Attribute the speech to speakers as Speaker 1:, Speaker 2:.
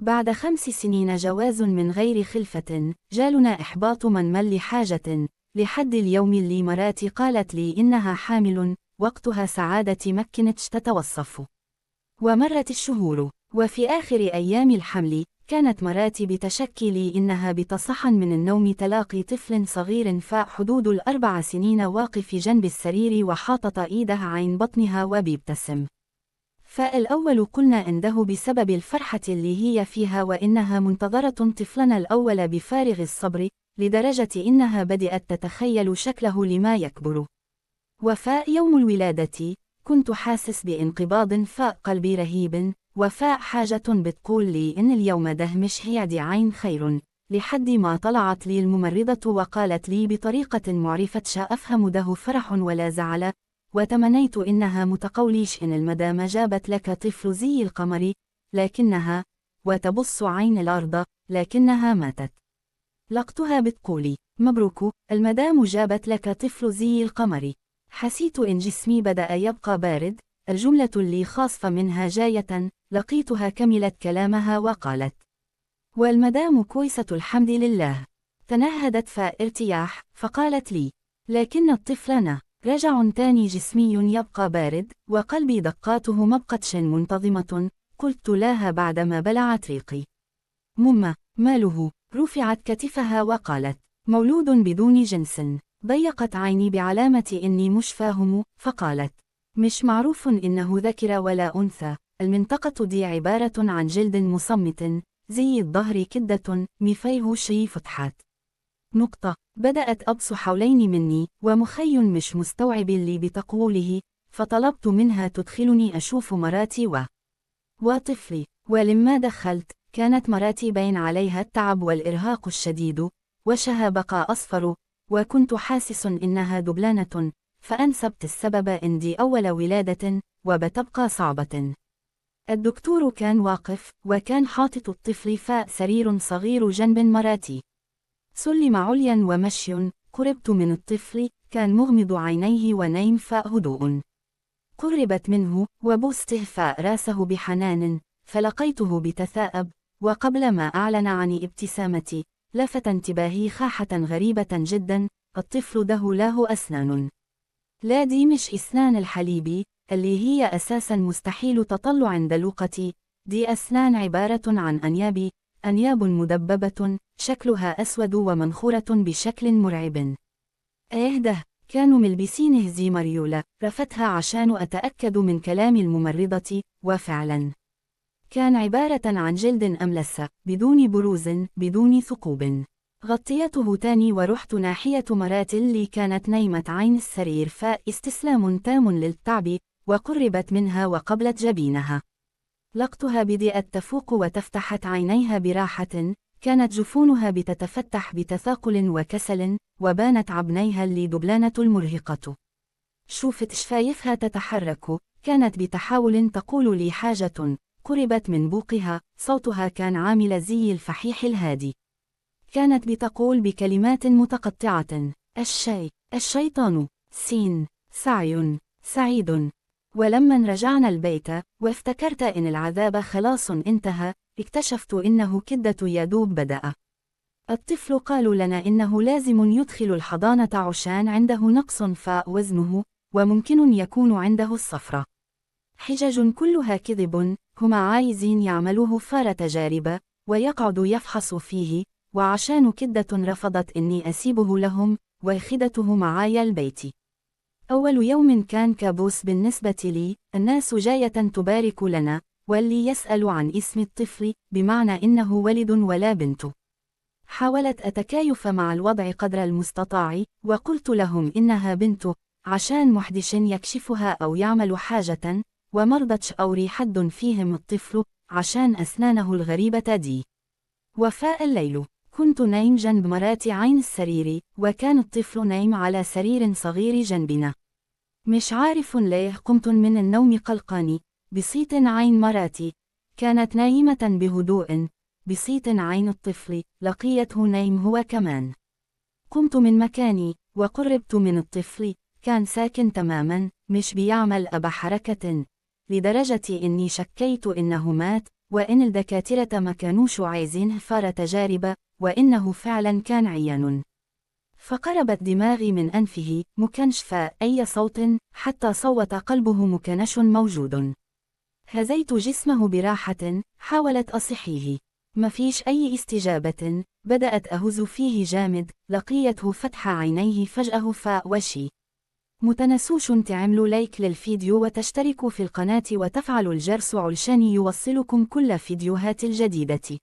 Speaker 1: بعد 5 سنين جواز من غير خلفة، جالنا إحباط من لحاجة، لحد اليوم اللي مراتي قالت لي إنها حامل، وقتها سعادتي مكنتش تتوصف. ومرت الشهور، وفي آخر أيام الحمل، كانت مراتي بتشكي لي إنها بتصحن من النوم تلاقي طفل صغير حدود 4 سنين واقف جنب السرير وحاطط إيدها عين بطنها وبيبتسم. فالأول قلنا إنه بسبب الفرحة اللي هي فيها وإنها منتظرة طفلنا الأول بفارغ الصبر، لدرجة إنها بدأت تتخيل شكله لما يكبر. وفاء يوم الولادة، كنت حاسس بانقباض فاء قلبي رهيب، وفاء حاجة بتقول لي إن اليوم ده مش هيعدي عين خير، لحد ما طلعت لي الممرضة وقالت لي بطريقة معرفتش أفهم ده فرح ولا زعل، وتمنيت إنها متقوليش إن المدام جابت لك طفل زي القمر، لكنها، وتبص عين الأرض، لكنها ماتت. لقتها بتقولي: مبروك، المدام جابت لك طفل زي القمر. حسيت إن جسمي بدأ يبقى بارد. الجملة اللي خاصة منها جاية، لقيتها كملت كلامها وقالت: والمدام كويسة الحمد لله. تنهدت فارتياح، فقالت لي: لكن الطفلنا رجع تاني جسمي يبقى بارد، وقلبي دقاته مبقتش منتظمة. قلت لها بعدما بلعت ريقي: ماما، ماله؟ رفعت كتفها وقالت: مولود بدون جنس. ضيقت عيني بعلامة إني مش فاهم، فقالت: مش معروف إنه ذكر ولا أنثى، المنطقة دي عبارة عن جلد مصمت، زي الظهر كدة، مفيه شي فتحات. نقطة. بدأت أبص حولين مني، ومخي مش مستوعب اللي بتقوله، فطلبت منها تدخلني أشوف مراتي وطفلي. ولما دخلت، كانت مراتي باين عليها التعب والإرهاق الشديد، وشها بقى أصفر، وكنت حاسس إنها دبلانة، فأنسبت السبب عندي أول ولادة، وبتبقى صعبة. الدكتور كان واقف، وكان حاطط الطفل فاء سرير صغير جنب مراتي. سلم عليا ومشي. قربت من الطفل، كان مغمض عينيه ونايم فاء هدوء. قربت منه، وبوسته فاء راسه بحنان، فلقيته بتثاءب، وقبل ما أعلن عن ابتسامتي، لفت انتباهي خاحة غريبة جدا: الطفل ده له أسنان. لا، دي مش أسنان الحليب، اللي هي أساسا مستحيل تطلع دلوقتي، دي أسنان عبارة عن أنياب مدببة، شكلها أسود ومنخورة بشكل مرعب. ده كانوا ملبسينه زي مريولة. رفتها عشان أتأكد من كلام الممرضة، وفعلا كان عبارة عن جلد أملس، بدون بروز، بدون ثقوب. غطيته تاني ورحت ناحية مراتي اللي كانت نايمة عين السرير، فاستسلام تام للتعب، وقربت منها وقبلت جبينها. لقتها بدأت تفوق وتفتحت عينيها براحة، كانت جفونها بتتفتح بتثاقل وكسل، وبانت عبنيها اللي دبلانة المرهقة. شوفت شفايفها تتحرك، كانت بتحاول تقول لي حاجة. قربت من بوقها، صوتها كان عامل زي الفحيح الهادي. كانت بتقول بكلمات متقطعة: الشيطان، سعي، سعيد. ولما رجعنا البيت، وافتكرت إن العذاب خلاص انتهى، اكتشفت إنه كدة يدوب بدأ. الطفل قالوا لنا إنه لازم يدخل الحضانة عشان عنده نقص فاء وزنه، وممكن يكون عنده الصفرة. حجج كلها كذب. هما عايزين يعملوه فار تجارب، ويقعد يفحص فيه، وعشان كدة رفضت إني أسيبه لهم، وخدته معايا البيت. أول يوم كان كابوس بالنسبة لي. الناس جاية تبارك لنا، واللي يسأل عن اسم الطفل، بمعنى إنه ولد ولا بنت. حاولت أتكيف مع الوضع قدر المستطاع، وقلت لهم إنها بنت، عشان محدش يكشفها أو يعمل حاجة، ومرضتش أوري حد فيهم الطفل، عشان أسنانه الغريبة دي. وفاء الليل، كنت نايم جنب مراتي عين السرير، وكان الطفل نايم على سرير صغير جنبنا. مش عارف ليه قمت من النوم قلقاني. بصيت عين مراتي، كانت نايمة بهدوء. بصيت عين الطفل، لقيته نايم هو كمان. قمت من مكاني، وقربت من الطفل، كان ساكن تماما، مش بيعمل أبا حركة، لدرجة إني شكيت إنه مات، وإن الدكاترة ما كانوش عايزين فار تجارب، وإنه فعلا كان عيان. فقربت دماغي من أنفه، مكنش أي صوت، حتى صوت قلبه مكنش موجود. هزيت جسمه براحة، حاولت أصحيه. مفيش أي استجابة، بدأت أهز فيه جامد، لقيته فتح عينيه فجأة وشي. متنسوش تعملوا لايك للفيديو وتشتركوا في القناة وتفعلوا الجرس علشان يوصلكم كل فيديوهات الجديدة.